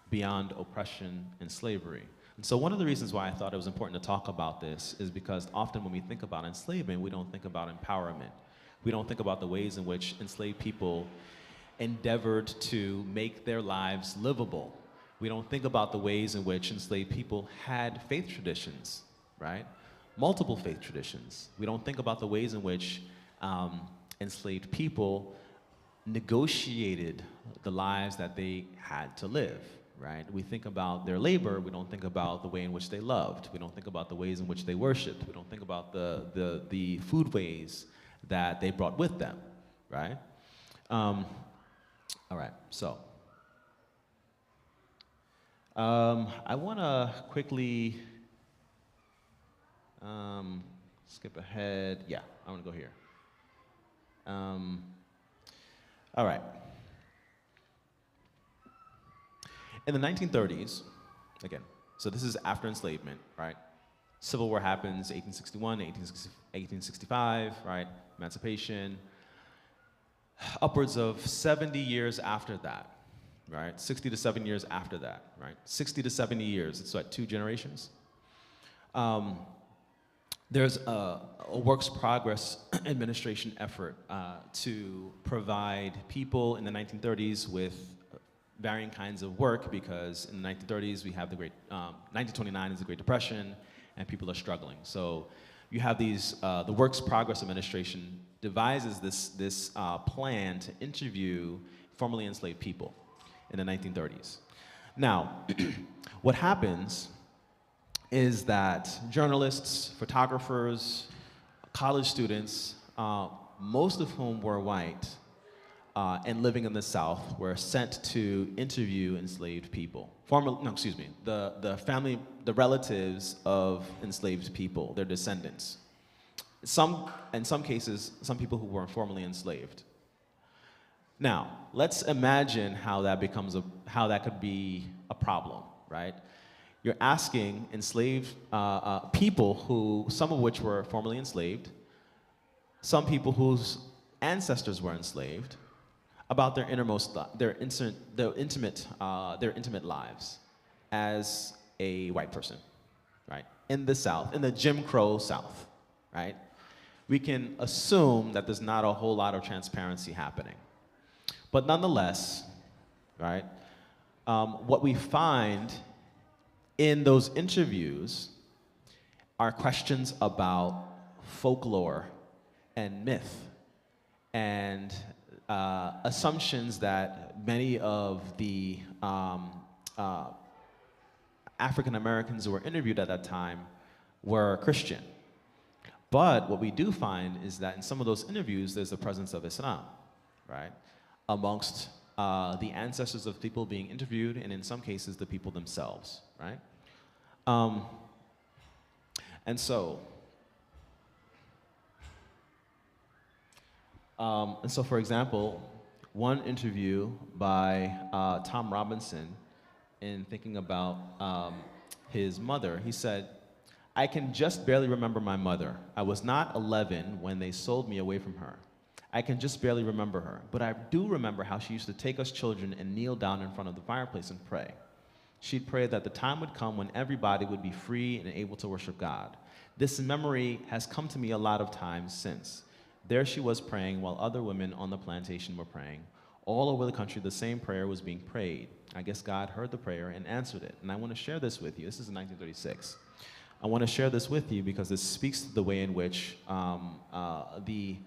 S1: beyond oppression and slavery? And so one of the reasons why I thought it was important to talk about this is because often when we think about enslavement, we don't think about empowerment. We don't think about the ways in which enslaved people endeavored to make their lives livable. We don't think about the ways in which enslaved people had faith traditions, right? Multiple faith traditions. We don't think about the ways in which enslaved people negotiated the lives that they had to live. Right? We think about their labor, we don't think about the way in which they loved. We don't think about the ways in which they worshiped. We don't think about the food ways that they brought with them, right? All right, so. I wanna quickly skip ahead. Yeah, I wanna go here. All right. In the 1930s, again, so this is after enslavement, right? Civil War happens, 1861, 1865, right? Emancipation. Upwards of 70 years after that, right? 60 to 7 years after that, right? 60 to 70 years, it's like 2 generations. There's a works progress administration effort to provide people in the 1930s with varying kinds of work, because in the 1930s we have the great, 1929 is the Great Depression, and people are struggling. So you have these, the Works Progress Administration devises this plan to interview formerly enslaved people in the 1930s. Now, what happens is that journalists, photographers, college students, most of whom were white, and living in the South, were sent to interview enslaved people. The relatives of enslaved people, their descendants. In some cases, some people who were formerly enslaved. Now, let's imagine how that could be a problem, right? You're asking enslaved people some of which were formerly enslaved, some people whose ancestors were enslaved, about their intimate lives as a white person, right? In the South, in the Jim Crow South, right? We can assume that there's not a whole lot of transparency happening. But nonetheless, right, what we find in those interviews are questions about folklore and myth and assumptions that many of the African Americans who were interviewed at that time were Christian. But what we do find is that in some of those interviews, there's the presence of Islam, right? Amongst the ancestors of people being interviewed, and in some cases, the people themselves, right? And so, for example, one interview by Tom Robinson in thinking about his mother, he said, "I can just barely remember my mother. I was not 11 when they sold me away from her. I can just barely remember her, but I do remember how she used to take us children and kneel down in front of the fireplace and pray. She'd pray that the time would come when everybody would be free and able to worship God. This memory has come to me a lot of times since. There she was praying while other women on the plantation were praying. All over the country, the same prayer was being prayed. I guess God heard the prayer and answered it. And I want to share this with you. This is in 1936. I want to share this with you because this speaks to the way in which the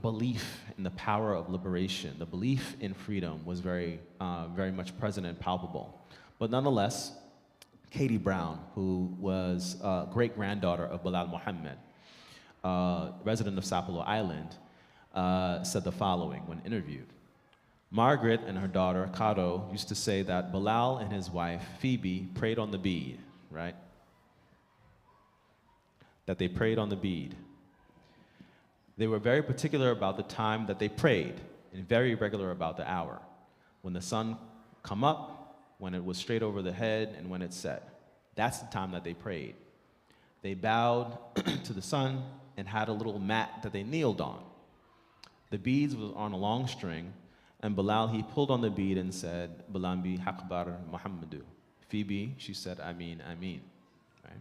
S1: belief in the power of liberation, the belief in freedom was very much present and palpable. But nonetheless, Katie Brown, who was great-granddaughter of Bilal Muhammad, resident of Sapelo Island, said the following when interviewed. Margaret and her daughter, Kato, used to say that Bilal and his wife, Phoebe, prayed on the bead, right? That they prayed on the bead. They were very particular about the time that they prayed and very regular about the hour. When the sun come up, when it was straight over the head, and when it set. That's the time that they prayed. They bowed to the sun and had a little mat that they kneeled on. The beads was on a long string, and Bilal, he pulled on the bead and said, Bilambi Hakbar Muhammadu. Phoebe, she said, Ameen, Ameen. Right?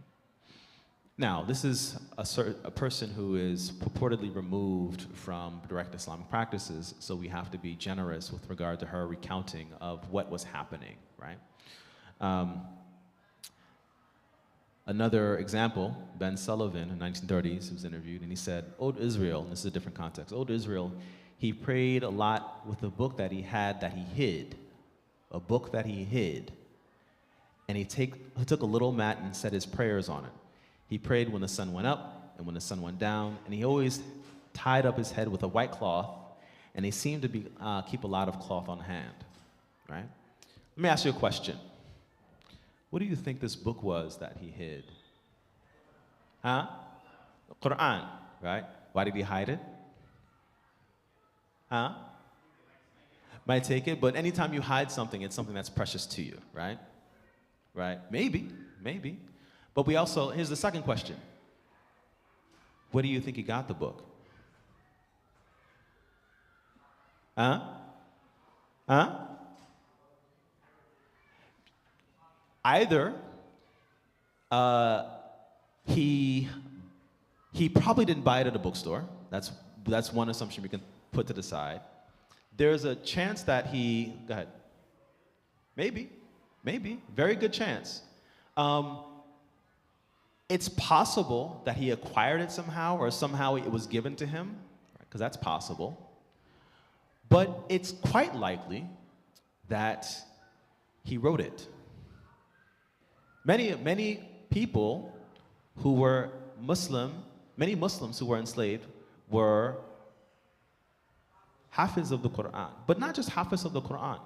S1: Now, this is a person who is purportedly removed from direct Islamic practices, so we have to be generous with regard to her recounting of what was happening, right? Another example, Ben Sullivan in the 1930s, who was interviewed, and he said, Old Israel, and this is a different context, Old Israel, he prayed a lot with a book that he had that he hid, a book that he hid. And he took a little mat and said his prayers on it. He prayed when the sun went up and when the sun went down, and he always tied up his head with a white cloth, and he seemed to keep a lot of cloth on hand, right? Let me ask you a question. What do you think this book was that he hid? Huh? The Quran, right? Why did he hide it? Huh? Might take it, but anytime you hide something, it's something that's precious to you, right? Right? Maybe. But we also, here's the second question. Where do you think he got the book? Huh? Either he probably didn't buy it at a bookstore. That's one assumption we can put to the side. There's a chance that go ahead. Maybe, very good chance. It's possible that he acquired it somehow, or somehow it was given to him, because that's possible. But it's quite likely that he wrote it. Many people who were many Muslims who were enslaved were hafiz of the Quran, but not just hafiz of the Quran.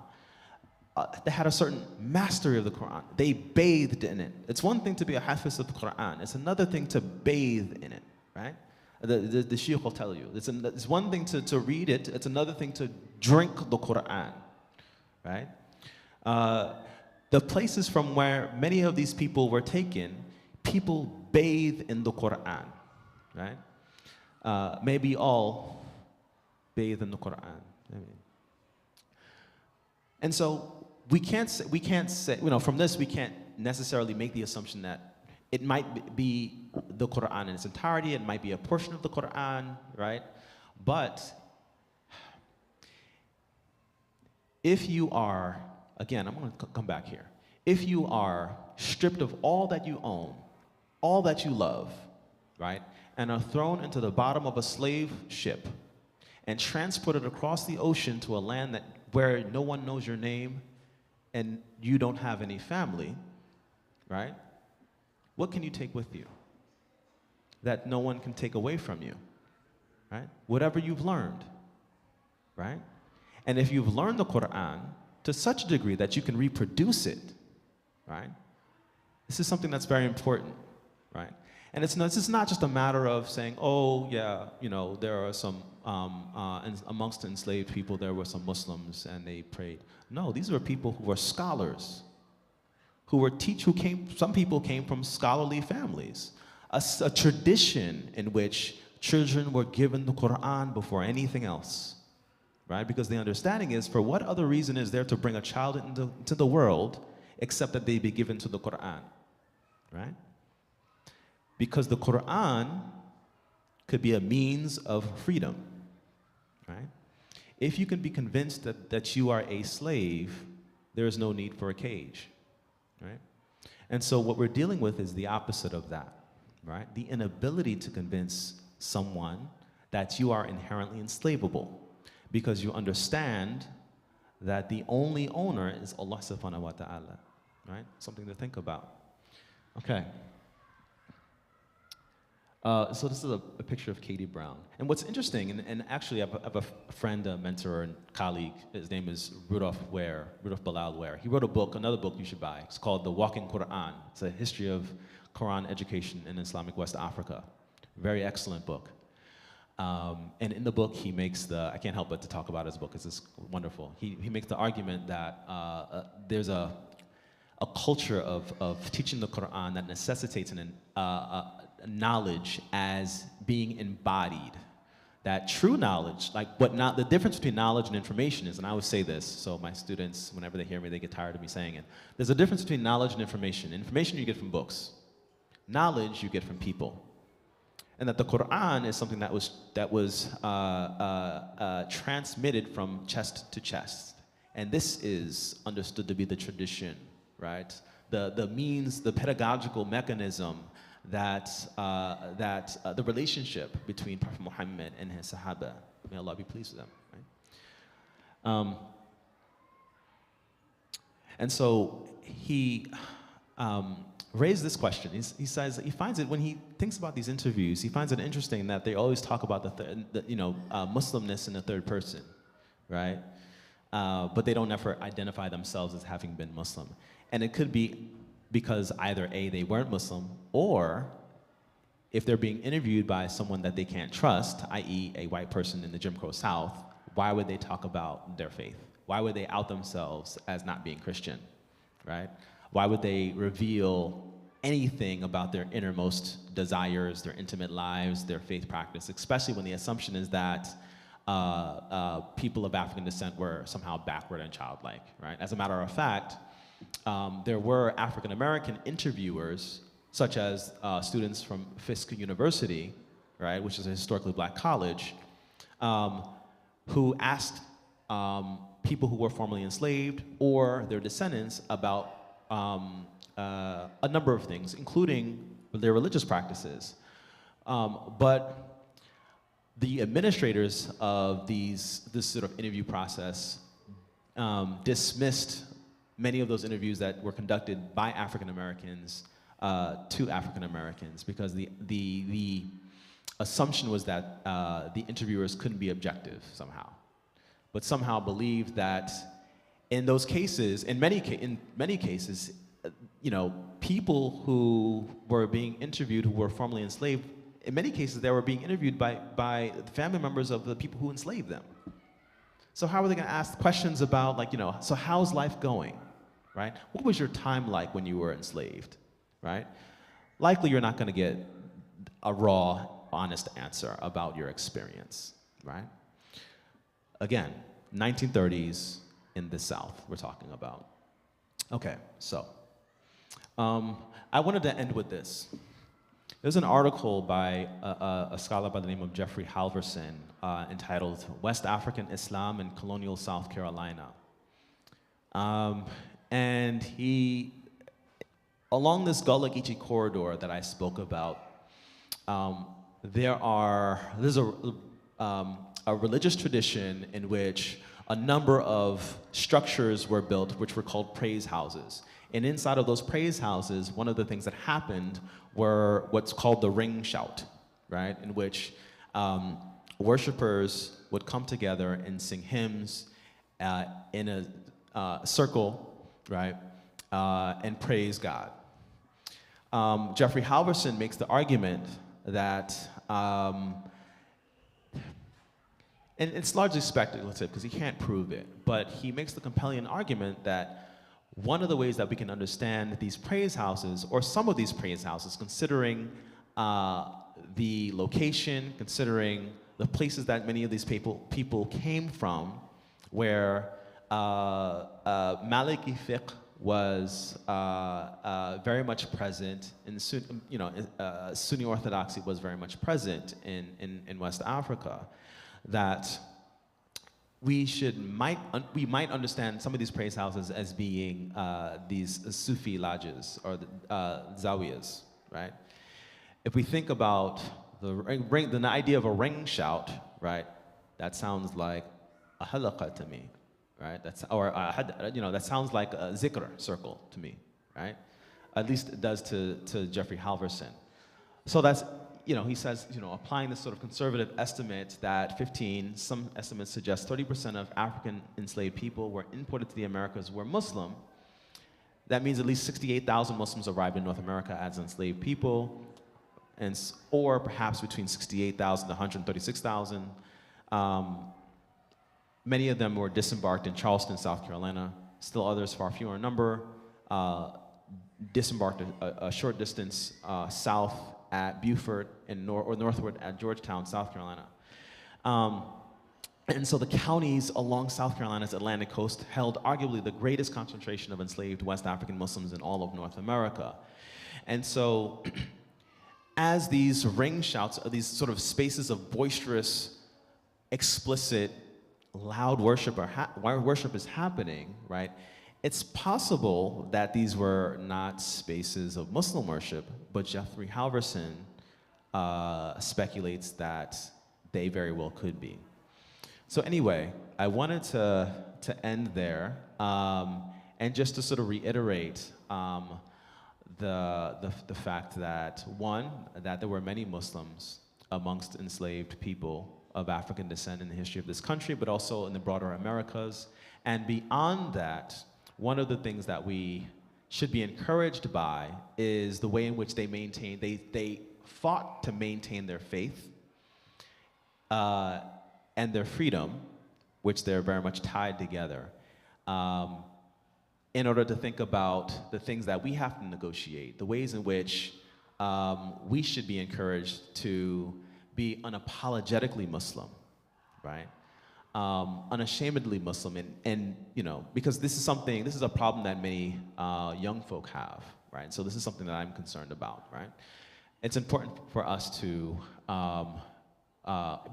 S1: They had a certain mastery of the Quran. They bathed in it. It's one thing to be a hafiz of the Quran. It's another thing to bathe in it, right? The Shaykh will tell you. It's one thing to read it. It's another thing to drink the Quran, right? The places from where many of these people were taken, people bathe in the Quran, right? Maybe all bathe in the Quran. And so we can't say, from this we can't necessarily make the assumption that it might be the Quran in its entirety, it might be a portion of the Quran, right? But if you are, again, I'm going to come back here. If you are stripped of all that you own, all that you love, right, and are thrown into the bottom of a slave ship and transported across the ocean to a land where no one knows your name and you don't have any family, right? What can you take with you? that no one can take away from you, right? Whatever you've learned, right? And if you've learned the Quran to such a degree that you can reproduce it, right? This is something that's very important, right? And this is not just a matter of saying, oh, yeah, you know, there are some, amongst the enslaved people, there were some Muslims and they prayed. No, these were people who were scholars, some people came from scholarly families. A tradition in which children were given the Quran before anything else, right? Because the understanding is, for what other reason is there to bring a child into the world except that they be given to the Quran, right? Because the Quran could be a means of freedom, right? If you can be convinced that you are a slave, there is no need for a cage, right? And so what we're dealing with is the opposite of that, right? The inability to convince someone that you are inherently enslavable, because you understand that the only owner is Allah subhanahu wa ta'ala, right? Something to think about. Okay. So this is a picture of Katie Brown. And what's interesting, and actually I have a friend, a mentor, and colleague, his name is Rudolph Bilal Ware. He wrote a book, another book you should buy. It's called The Walking Quran. It's a history of Quran education in Islamic West Africa. Very excellent book. And in the book, he makes I can't help but to talk about his book, it's wonderful. He makes the argument that there's a culture of teaching the Quran that necessitates knowledge as being embodied. That true knowledge, the difference between knowledge and information is, and I always say this, so my students, whenever they hear me, they get tired of me saying it. There's a difference between knowledge and information. Information you get from books. Knowledge you get from people. And that the Quran is something that was transmitted from chest to chest. And this is understood to be the tradition, right? The means, the pedagogical mechanism that the relationship between Prophet Muhammad and his Sahaba, may Allah be pleased with them, right? And so he raised this question. He says he finds it, when he thinks about these interviews, he finds it interesting that they always talk about Muslimness in the third person, right? But they don't ever identify themselves as having been Muslim. And it could be because either A, they weren't Muslim, or if they're being interviewed by someone that they can't trust, i.e. a white person in the Jim Crow South, why would they talk about their faith? Why would they out themselves as not being Christian, right? Why would they reveal anything about their innermost desires, their intimate lives, their faith practice, especially when the assumption is that people of African descent were somehow backward and childlike, right? As a matter of fact, there were African-American interviewers, such as students from Fisk University, right, which is a historically black college, who asked people who were formerly enslaved or their descendants about a number of things, including their religious practices. But the administrators of this sort of interview process dismissed many of those interviews that were conducted by African Americans to African Americans, because the assumption was that the interviewers couldn't be objective somehow, but somehow believed that in those cases, in many cases, people who were being interviewed who were formerly enslaved, in many cases they were being interviewed by family members of the people who enslaved them. So how are they going to ask questions about, so how's life going, right? What was your time like when you were enslaved, right? Likely you're not going to get a raw, honest answer about your experience, right? Again, 1930s in the South we're talking about. Okay, so I wanted to end with this. There's an article by a scholar by the name of Jeffrey Halverson entitled West African Islam in Colonial South Carolina. And he, along this Gullah Geechee corridor that I spoke about, there's a religious tradition in which a number of structures were built which were called praise houses. And inside of those praise houses, one of the things that happened were what's called the ring shout, right? In which worshipers would come together and sing hymns in a circle, right? And praise God. Jeffrey Halverson makes the argument that, and it's largely speculative because he can't prove it, but he makes the compelling argument that one of the ways that we can understand these praise houses, or some of these praise houses, considering the location, considering the places that many of these people came from, where Maliki fiqh was very much present, and Sunni orthodoxy was very much present in West Africa, that we might understand some of these praise houses as being these Sufi lodges or zawiyas, right? If we think about the idea of a ring shout, right? That sounds like a halaqah to me, right? That sounds like a zikr circle to me, right? At least it does to Jeffrey Halverson. So that's, he says, applying this sort of conservative estimate that some estimates suggest 30% of African enslaved people were imported to the Americas were Muslim. That means at least 68,000 Muslims arrived in North America as enslaved people, or perhaps between 68,000 to 136,000. Many of them were disembarked in Charleston, South Carolina. Still others, far fewer in number, disembarked a short distance south at Beaufort or northward at Georgetown, South Carolina. And so the counties along South Carolina's Atlantic coast held arguably the greatest concentration of enslaved West African Muslims in all of North America. And so as these ring shouts, these sort of spaces of boisterous, explicit, loud worship is happening, right? It's possible that these were not spaces of Muslim worship, but Jeffrey Halverson speculates that they very well could be. So anyway, I wanted to end there, and just to sort of reiterate the fact that, one, that there were many Muslims amongst enslaved people of African descent in the history of this country, but also in the broader Americas. And beyond that, one of the things that we should be encouraged by is the way in which they fought to maintain their faith and their freedom, which they're very much tied together, in order to think about the things that we have to negotiate, the ways in which we should be encouraged to be unapologetically Muslim, right? Unashamedly Muslim, and because this is a problem that many young folk have, right? So this is something that I'm concerned about, right? It's important for us to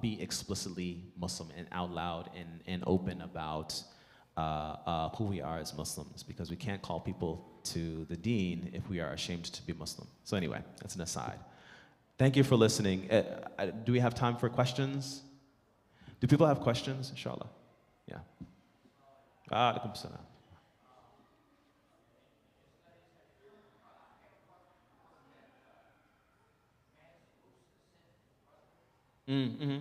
S1: be explicitly Muslim and out loud and open about who we are as Muslims, because we can't call people to the deen if we are ashamed to be Muslim. So anyway, that's an aside. Thank you for listening. Do we have time for questions? Do people have questions? Inshallah. Yeah. Alaikum salam. Mm-hmm.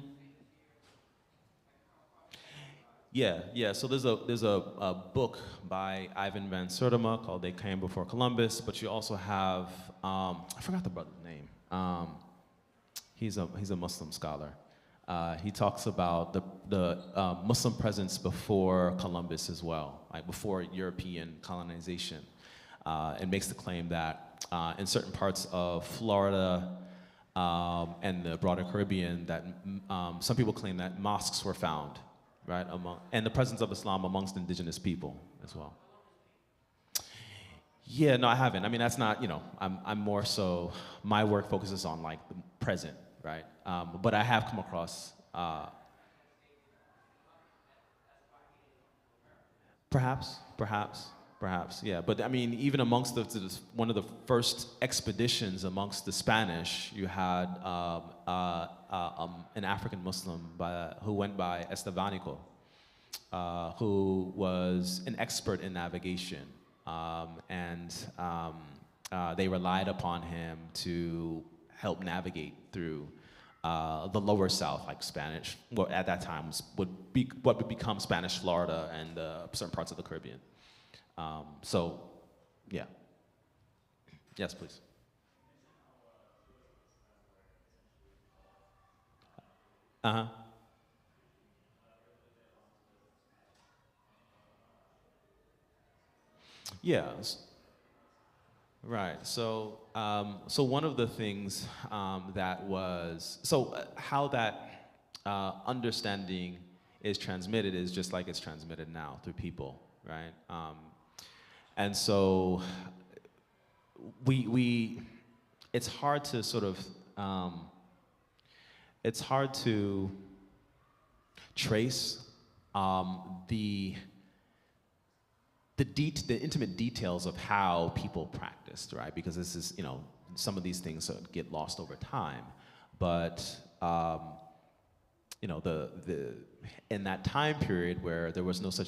S1: Yeah. So there's a book by Ivan van Sertima called They Came Before Columbus, but you also have I forgot the brother's name. He's a Muslim scholar. He talks about the Muslim presence before Columbus as well, like before European colonization, and makes the claim that in certain parts of Florida and the broader Caribbean, that some people claim that mosques were found, right, and the presence of Islam amongst indigenous people as well. Yeah, no, I haven't. I mean, that's not, I'm more so, my work focuses on like the present, right? But I have come across, perhaps, yeah. But I mean, even amongst one of the first expeditions amongst the Spanish, you had an African Muslim who went by Estevanico, who was an expert in navigation, They relied upon him to help navigate through the lower South, like Spanish, well, at that time would be what would become Spanish Florida and certain parts of the Caribbean. So, yeah. Yes, please. Uh-huh. Yeah. Right. So one of the things that was how that understanding is transmitted is just like it's transmitted now through people, right? And so we it's hard to sort of it's hard to trace the intimate details of how people practiced, right? Because this is, some of these things get lost over time. But, in that time period where there was no such